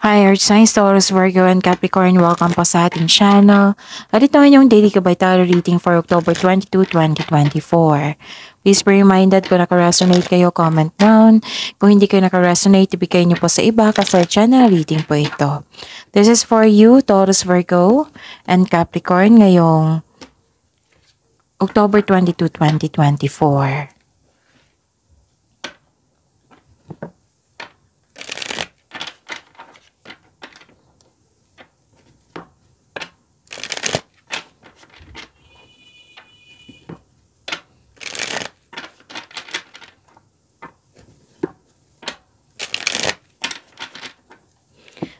Hi Earth Signs, Taurus, Virgo, and Capricorn. Welcome po sa ating channel. At ito ang yung daily Gabay Tarot reading for October 22, 2024. Please be reminded kung naka-resonate kayo, comment down. Kung hindi kayo naka-resonate, ibigay niyo po sa iba kasi channel reading po ito. This is for you, Taurus, Virgo, and Capricorn ngayong October 22, 2024.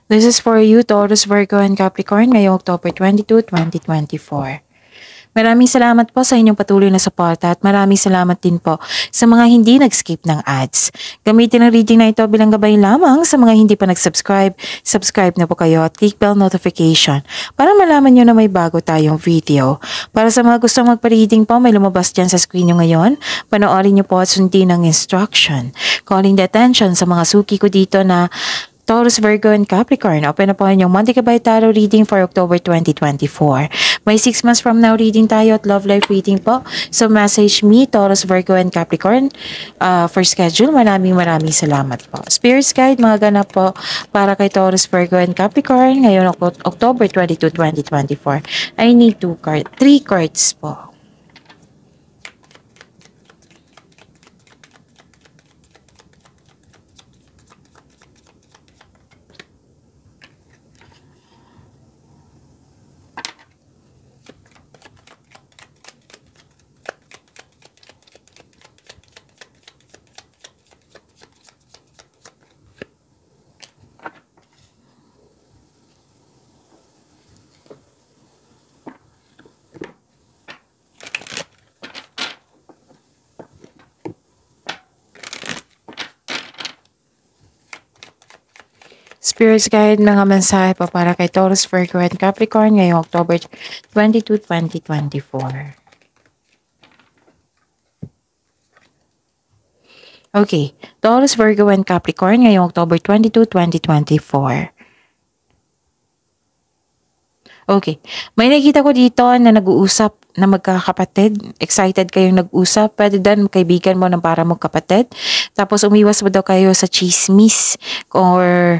This is for you, Taurus, Virgo, and Capricorn ngayong October 22, 2024. Maraming salamat po sa inyong patuloy na suporta at maraming salamat din po sa mga hindi nag-skip ng ads. Gamitin ang reading na ito bilang gabay lamang sa mga hindi pa nag-subscribe. Subscribe na po kayo at click bell notification para malaman nyo na may bago tayong video. Para sa mga gustong magpa-reading po, may lumabas dyan sa screen nyo ngayon. Panoorin nyo po at sundin ang instruction. Calling the attention sa mga suki ko dito na Taurus, Virgo, and Capricorn. Open na po ang inyong Monthly Gabay Tarot reading for October 2024. May 6 months from now reading tayo at love life reading po. So message me, Taurus, Virgo, and Capricorn for schedule. Maraming salamat po. Spirits Guide, mga ganap po para kay Taurus, Virgo, and Capricorn ngayon October 22, 2024. I need 3 cards po. Spirits Guide, mga mensahe pa para kay Taurus, Virgo, and Capricorn ngayong October 22, 2024. Okay, Taurus, Virgo, and Capricorn ngayong October 22, 2024. Okay, may nakita ko dito na nag-uusap na magkakapatid. Excited kayong nag-usap. Pwede din kaibigan mo ng para magkapatid. Tapos umiwas mo daw kayo sa chismis or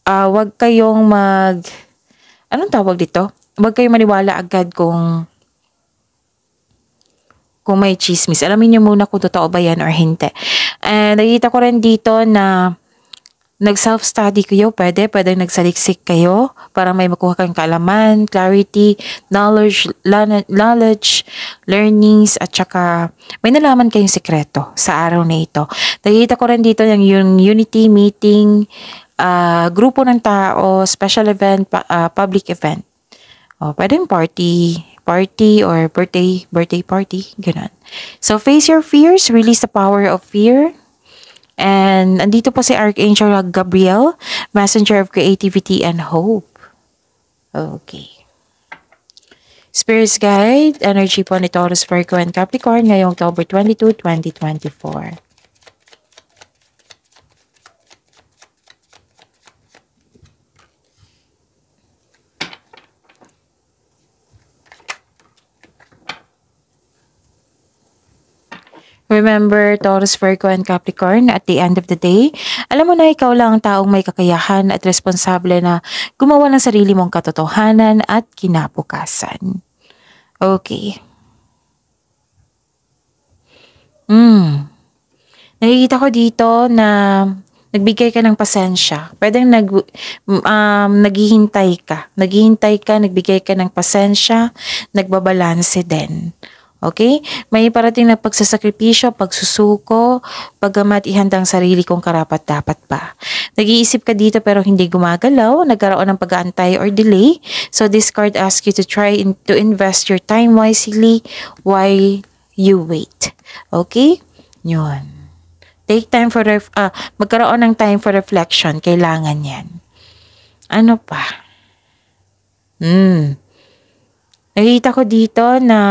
wag kayong anong tawag dito? Wag kayong maniwala agad kung may chismis. Alamin niyo muna kung totoo ba yan or hindi. And nakita ko rin dito na nag-self-study kayo. Pwede nagsaliksik kayo para may makuha kang kaalaman, clarity, knowledge, learnings, at saka may nalaman kayong sekreto sa araw na ito. Nakita ko rin dito yung unity meeting, grupo ng tao, special event, public event. Pwedeng party or birthday party, ganun. So face your fears, release the power of fear. And andito po si Archangel Gabriel, messenger of creativity and hope. Okay. Spirits Guide, energy po ni Taurus, Virgo, and Capricorn ngayong October 22, 2024. Remember, Taurus, Virgo, and Capricorn, at the end of the day, alam mo na ikaw lang ang taong may kakayahan at responsable na gumawa ng sarili mong katotohanan at kinabukasan. Okay. Nakikita ko dito na nagbigay ka ng pasensya. Pwedeng naghihintay ka, nagbigay ka ng pasensya, nagbabalanse din. Okay? May parating na pagsasakripisyo, pagsusuko, paggamat ihandang sarili kong karapat-dapat pa. Nag-iisip ka dito pero hindi gumagalaw, nagkaroon ng pag-aantay or delay. So this card asks you to try to invest your time wisely while you wait. Okay? Yun. Take time for magkaroon ng time for reflection. Kailangan yan. Ano pa? Nakita ko dito na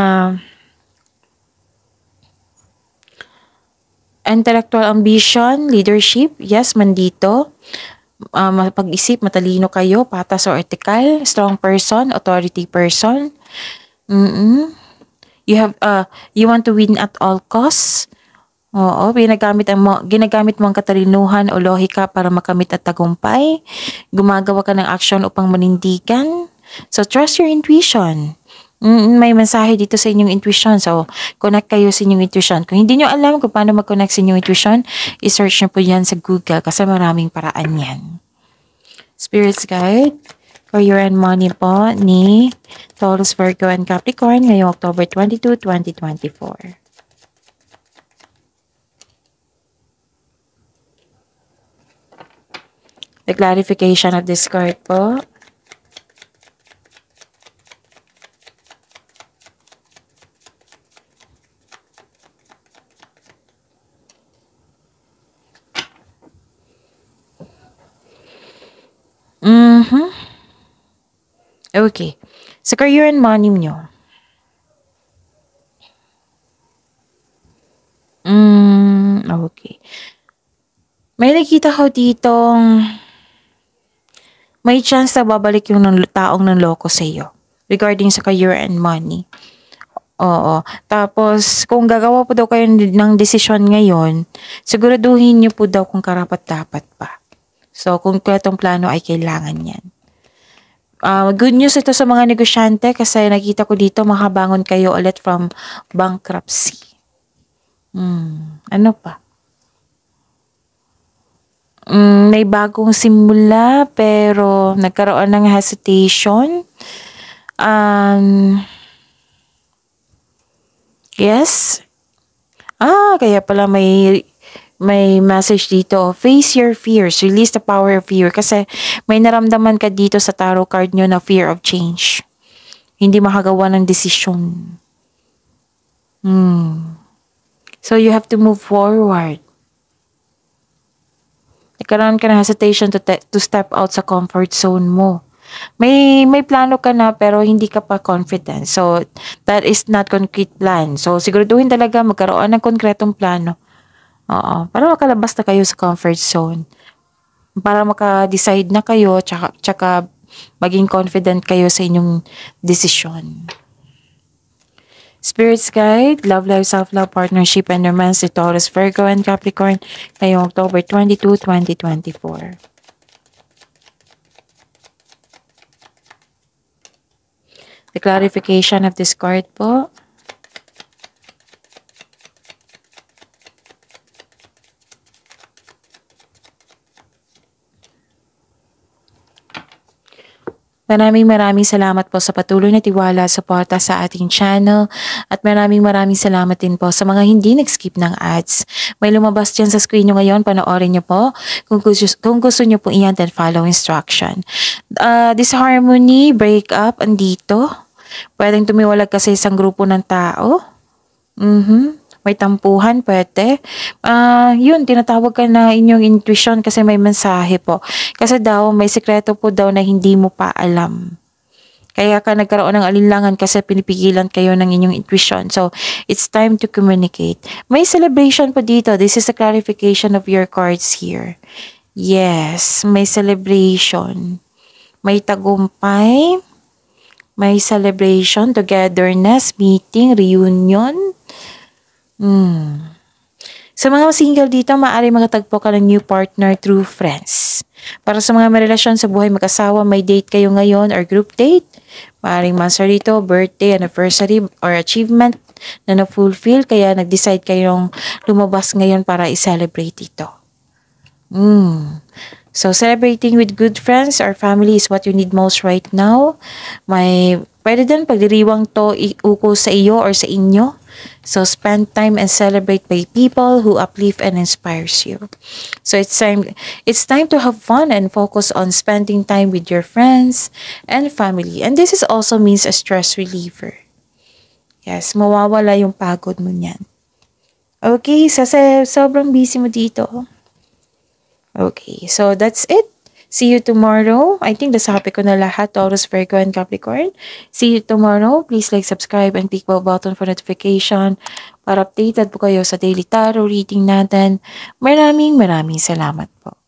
intellectual ambition, leadership, yes, mandito. mapag-isip, matalino kayo, patas or ethical, strong person, authority person. You have you want to win at all costs. Oo, ginagamit mo ang katalinuhan o lohika para makamit at tagumpay. Gumagawa ka ng action upang manindigan. So, trust your intuition. May mensahe dito sa inyong intuition. So, connect kayo sa inyong intuition. Kung hindi nyo alam kung paano mag-connect sa inyong intuition, i-search nyo po yan sa Google kasi maraming paraan yan. Spirits Guide, Career and Money po ni Taurus, Virgo, and Capricorn ngayong October 22, 2024. The clarification of this card po. Okay. Sa career and money nyo. Okay. May nakita ko ditong may chance na babalik yung taong nanloko sa iyo regarding sa career and money. Oo. Tapos, kung gagawa po daw kayo ng desisyon ngayon, siguraduhin niyo po daw kung karapat-dapat pa. So, kung itong plano ay kailangan yan. Good news ito sa mga negosyante kasi nakita ko dito makabangon kayo ulit from bankruptcy. Ano pa? May bagong simula pero nagkaroon ng hesitation. Yes. Kaya pala may message dito. Face your fears. Release the power of fear. Kasi may naramdaman ka dito sa tarot card nyo na fear of change. Hindi makagawa ng desisyon. So you have to move forward. Nagkaroon ka ng hesitation to step out sa comfort zone mo. May plano ka na pero hindi ka pa confident. So, that is not concrete plan. So, siguraduhin talaga magkaroon ng konkretong plano. Para makalabas na kayo sa comfort zone. Para maka-decide na kayo, tsaka maging confident kayo sa inyong desisyon. Spirits Guide, Love Life, Self-Love, Partnership, and Romance ni Taurus, Virgo, and Capricorn ngayong October 22, 2024. The clarification of this card po. Maraming salamat po sa patuloy na tiwala, suporta sa ating channel at maraming salamat din po sa mga hindi nag-skip ng ads. May lumabas dyan sa screen nyo ngayon, panoorin nyo po. Kung gusto nyo po iyan, then follow instruction. Disharmony, breakup, andito. Pwedeng tumiwalag kasi isang grupo ng tao. May tampuhan, pwede. Yun, tinatawag ka na inyong intuition kasi may mensahe po. Kasi daw, may sekreto po daw na hindi mo pa alam. Kaya ka nagkaroon ng alinlangan kasi pinipigilan kayo ng inyong intuition. So, it's time to communicate. May celebration po dito. This is a clarification of your cards here. Yes, may celebration. May tagumpay. May celebration, togetherness, meeting, reunion. Sa mga single dito, maaari makatagpo ka ng new partner through friends. Para sa mga may relasyon sa buhay mag-asawa, may date kayo ngayon or group date. Maaaring monthsary dito, birthday, anniversary, or achievement na na-fulfill. Kaya nag-decide kayong lumabas ngayon para i-celebrate ito. So, celebrating with good friends or family is what you need most right now. Pwede din pagdiriwang to iuko sa iyo or sa inyo. So, spend time and celebrate by people who uplift and inspires you. So, it's time to have fun and focus on spending time with your friends and family. And this is also means a stress reliever. Yes, mawawala yung pagod mo niyan. Okay, sobrang busy mo dito. Okay, so that's it. See you tomorrow. I think nasabi ko na lahat, Taurus, Virgo, and Capricorn. See you tomorrow. Please like, subscribe, and click bell button for notification para updated po kayo sa daily tarot reading natin. Maraming salamat po.